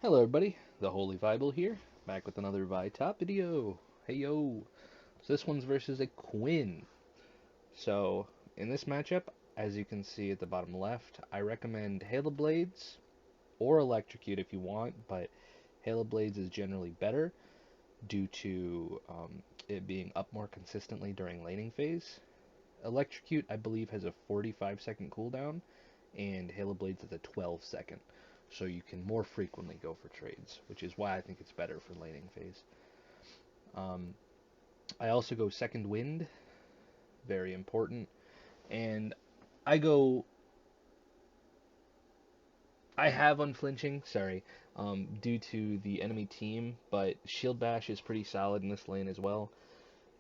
Hello everybody, the Holy Bible here, back with another top video. Hey yo! So this one's versus a Quinn. So in this matchup, as you can see at the bottom left, I recommend Halo Blades or Electrocute if you want, but Halo Blades is generally better due to it being up more consistently during laning phase. Electrocute, I believe, has a 45-second cooldown, and Halo Blades is a 12-second. So you can more frequently go for trades, which is why I think it's better for laning phase. Um, I also go Second Wind, very important, and I go. I have Unflinching, sorry, due to the enemy team, but Shield Bash is pretty solid in this lane as well.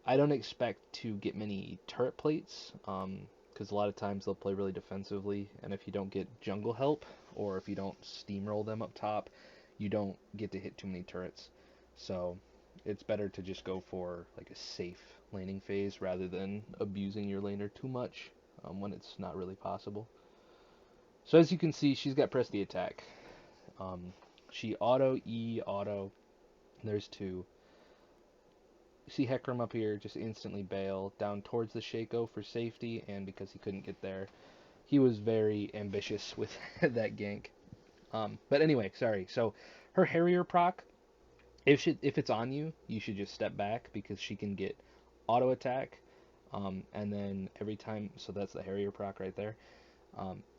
I don't expect to get many turret plates, because a lot of times they'll play really defensively, and if you don't get jungle help, or if you don't steamroll them up top, you don't get to hit too many turrets. So it's better to just go for like a safe laning phase rather than abusing your laner too much when it's not really possible. So as you can see, she's got press the attack. Um, she auto E auto. There's two. See Hecarim up here just instantly bail down towards the Shaco for safety, and because he couldn't get there, he was very ambitious with that gank. But anyway, sorry. So her Harrier proc, if it's on you, you should just step back because she can get auto attack, and then every time, so that's the Harrier proc right there.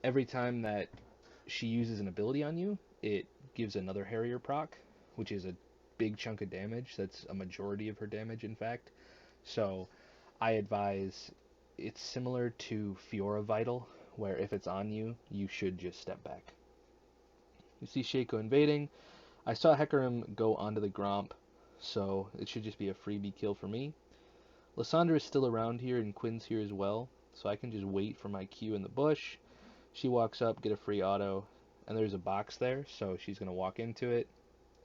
Every time that she uses an ability on you, it gives another Harrier proc, which is a big chunk of damage. That's a majority of her damage, in fact. So I advise it's similar to Fiora Vital, where if it's on you, you should just step back. You see Shaco invading. I saw Hecarim go onto the Gromp, so it should just be a freebie kill for me. Lissandra is still around here, and Quinn's here as well, so I can just wait for my Q in the bush. She walks up, get a free auto, and there's a box there, so she's going to walk into it.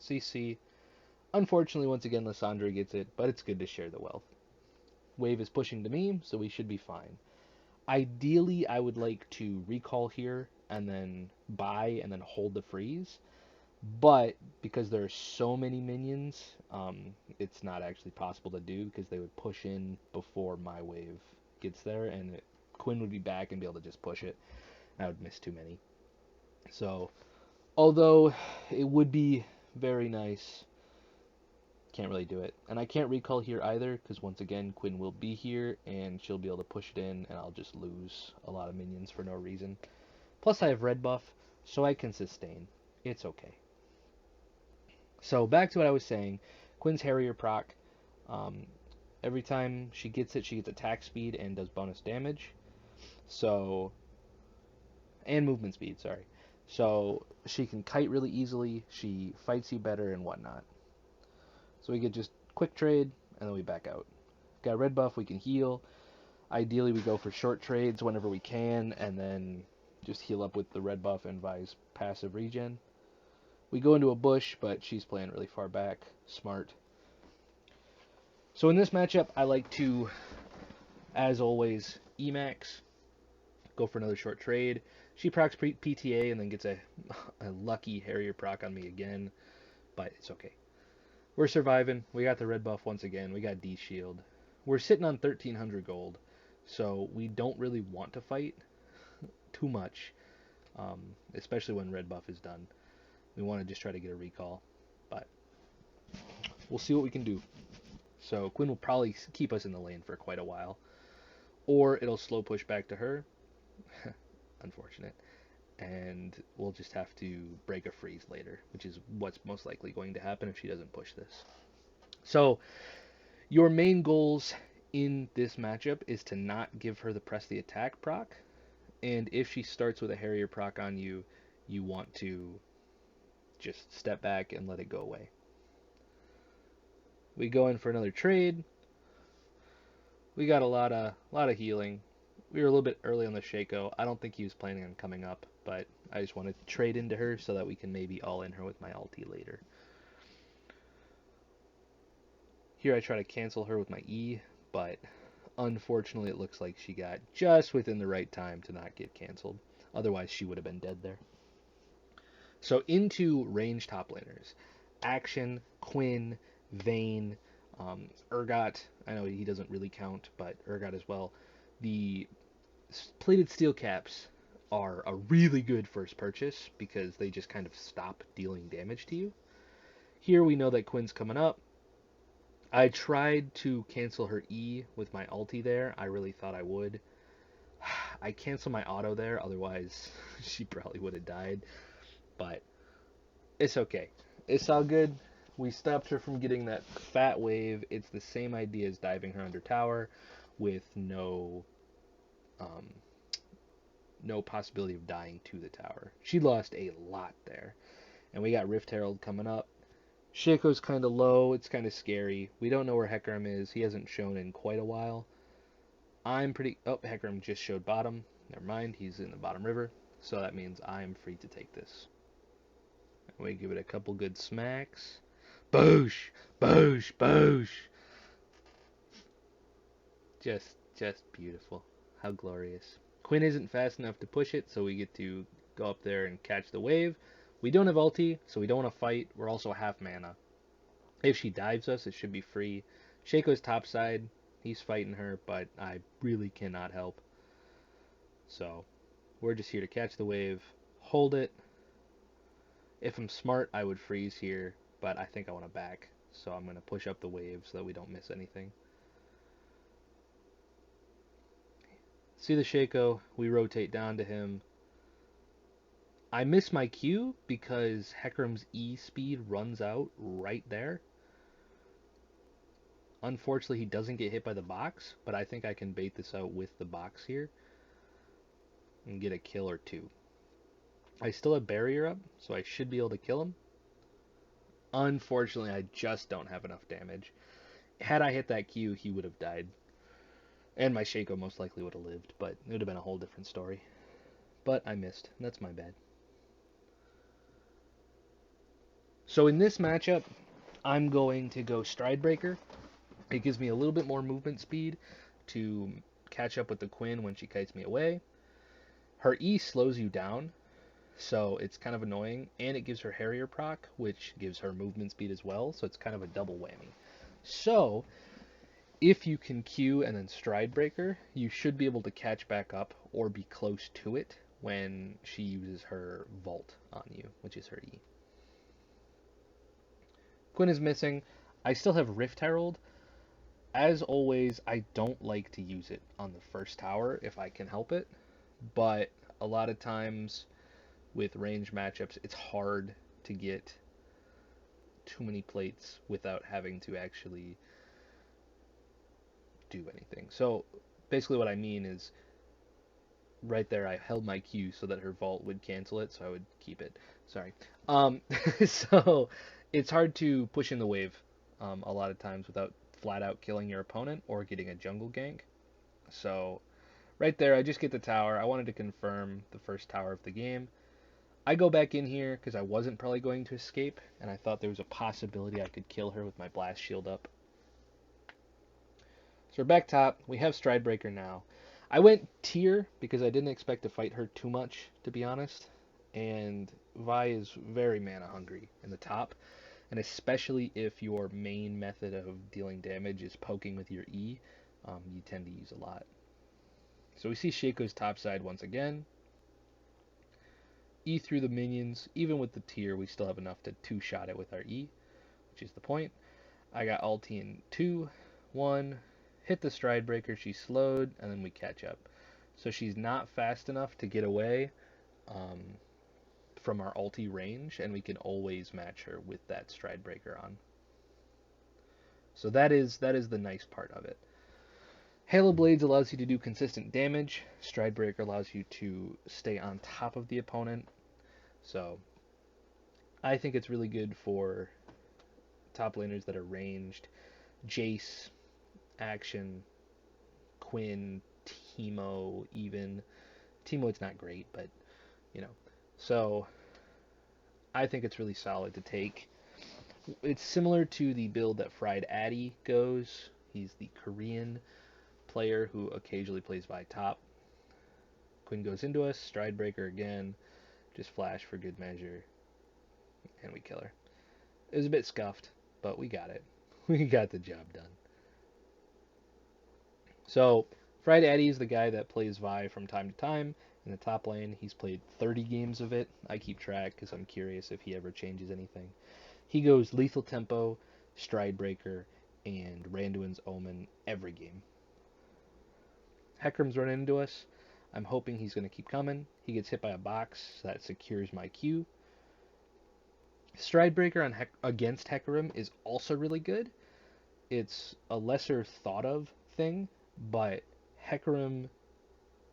CC. Unfortunately, once again, Lissandra gets it, but it's good to share the wealth. Wave is pushing to me, so we should be fine. Ideally, I would like to recall here and then buy and then hold the freeze. But because there are so many minions, it's not actually possible to do because they would push in before my wave gets there, and Quinn would be back and be able to just push it. I would miss too many. So, although it would be very nice, can't really do it. And I can't recall here either because once again, Quinn will be here and she'll be able to push it in, and I'll just lose a lot of minions for no reason. Plus, I have red buff, so I can sustain. It's okay. So back to what I was saying, Quinn's Harrier proc. Um, every time she gets it, she gets attack speed and does bonus damage. So and movement speed, sorry. So she can kite really easily. She fights you better and whatnot. So we could just quick trade and then we back out. Got red buff, we can heal. Ideally, we go for short trades whenever we can, and then just heal up with the red buff and Vi's passive regen. We go into a bush, but she's playing really far back. Smart. So in this matchup, I like to, as always, Emax, go for another short trade. She procs PTA and then gets a lucky Harrier proc on me again, but it's okay. We're surviving. We got the red buff once again. We got D shield. We're sitting on 1300 gold, so we don't really want to fight too much, especially when red buff is done. We want to just try to get a recall, but we'll see what we can do. So Quinn will probably keep us in the lane for quite a while, or it'll slow push back to her. Unfortunate. And we'll just have to break a freeze later, which is what's most likely going to happen if she doesn't push this. So your main goals in this matchup is to not give her the press the attack proc, and if she starts with a Harrier proc on you, you want to just step back and let it go away. We go in for another trade. We got a lot of healing. We were a little bit early on the Shaco. I don't think he was planning on coming up, but I just wanted to trade into her so that we can maybe all in her with my ulti later. Here I try to cancel her with my E, but unfortunately it looks like she got just within the right time to not get canceled. Otherwise she would have been dead there. So into range top laners. Action, Quinn, Vayne, Urgot. I know he doesn't really count, but Urgot as well. The plated steel caps are a really good first purchase because they just kind of stop dealing damage to you. Here we know that Quinn's coming up. I tried to cancel her E with my ulti there. I really thought I would. I canceled my auto there, otherwise she probably would have died. But it's okay. It's all good. We stopped her from getting that fat wave. It's the same idea as diving her under tower with um, no possibility of dying to the tower. She lost a lot there. And we got Rift Herald coming up. Shaco's kind of low. It's kind of scary. We don't know where Hecarim is. He hasn't shown in quite a while. I'm pretty... Oh, Hecarim just showed bottom. Never mind. He's in the bottom river. So that means I'm free to take this. We give it a couple good smacks. Boosh! Boosh! Boosh! Just beautiful. How glorious. Quinn isn't fast enough to push it, so we get to go up there and catch the wave. We don't have ulti, so we don't want to fight. We're also half mana. If she dives us, it should be free. Shaco's topside. He's fighting her, but I really cannot help. So, we're just here to catch the wave, hold it. If I'm smart, I would freeze here, but I think I want to back. So I'm going to push up the wave so that we don't miss anything. See the Shaco, we rotate down to him. I miss my Q because Hecarim's E speed runs out right there. Unfortunately, he doesn't get hit by the box, but I think I can bait this out with the box here and get a kill or two. I still have barrier up, so I should be able to kill him. Unfortunately, I just don't have enough damage. Had I hit that Q, he would have died. And my Shaco most likely would have lived, but it would have been a whole different story. But I missed. That's my bad. So in this matchup, I'm going to go Stridebreaker. It gives me a little bit more movement speed to catch up with the Quinn when she kites me away. Her E slows you down, so it's kind of annoying, and it gives her Harrier proc, which gives her movement speed as well, so it's kind of a double whammy. So, if you can Q and then Stridebreaker, you should be able to catch back up or be close to it when she uses her Vault on you, which is her E. Quinn is missing. I still have Rift Herald. As always, I don't like to use it on the first tower if I can help it, but a lot of times with range matchups, it's hard to get too many plates without having to actually do anything. So basically what I mean is right there I held my Q so that her vault would cancel it, so I would keep it. Sorry. So it's hard to push in the wave a lot of times without flat out killing your opponent or getting a jungle gank. So right there I just get the tower. I wanted to confirm the first tower of the game. I go back in here because I wasn't probably going to escape, and I thought there was a possibility I could kill her with my blast shield up. So we're back top. We have Stridebreaker now. I went tier because I didn't expect to fight her too much, to be honest. And Vi is very mana hungry in the top, and especially if your main method of dealing damage is poking with your E, you tend to use a lot. So we see Shaco's topside once again. E through the minions. Even with the tier, we still have enough to two-shot it with our E, which is the point. I got ulti in 2, 1, hit the Stridebreaker, she's slowed, and then we catch up. So she's not fast enough to get away from our ulti range, and we can always match her with that Stridebreaker on. So that is the nice part of it. Halo Blades allows you to do consistent damage. Stridebreaker allows you to stay on top of the opponent. So I think it's really good for top laners that are ranged. Jace, Action, Quinn, Teemo even. Teemo, it's not great, but, you know. So I think it's really solid to take. It's similar to the build that Fried Addy goes. He's the Korean player who occasionally plays by top. Quinn goes into us, Stridebreaker again, just flash for good measure. and we kill her. It was a bit scuffed, but we got it. We got the job done. So, Fried Addy is the guy that plays Vi from time to time in the top lane. He's played 30 games of it. I keep track because I'm curious if he ever changes anything. He goes Lethal Tempo, Stride Breaker, and Randuin's Omen every game. Hecarim's running into us. I'm hoping he's going to keep coming. He gets hit by a box that secures my Q. Stride Breaker on against Hecarim is also really good. It's a lesser thought of thing, but Hecarim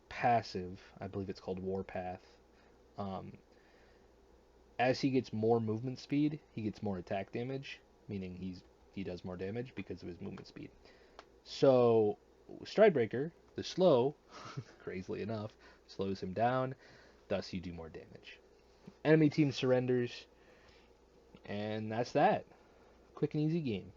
passive, I believe it's called Warpath, as he gets more movement speed, he gets more attack damage, meaning he does more damage because of his movement speed. So Stridebreaker, the slow, crazily enough, slows him down, thus you do more damage. Enemy team surrenders, and that's that. Quick and easy game.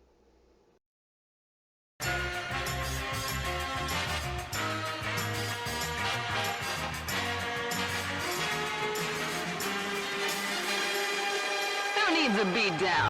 Who needs a beat down?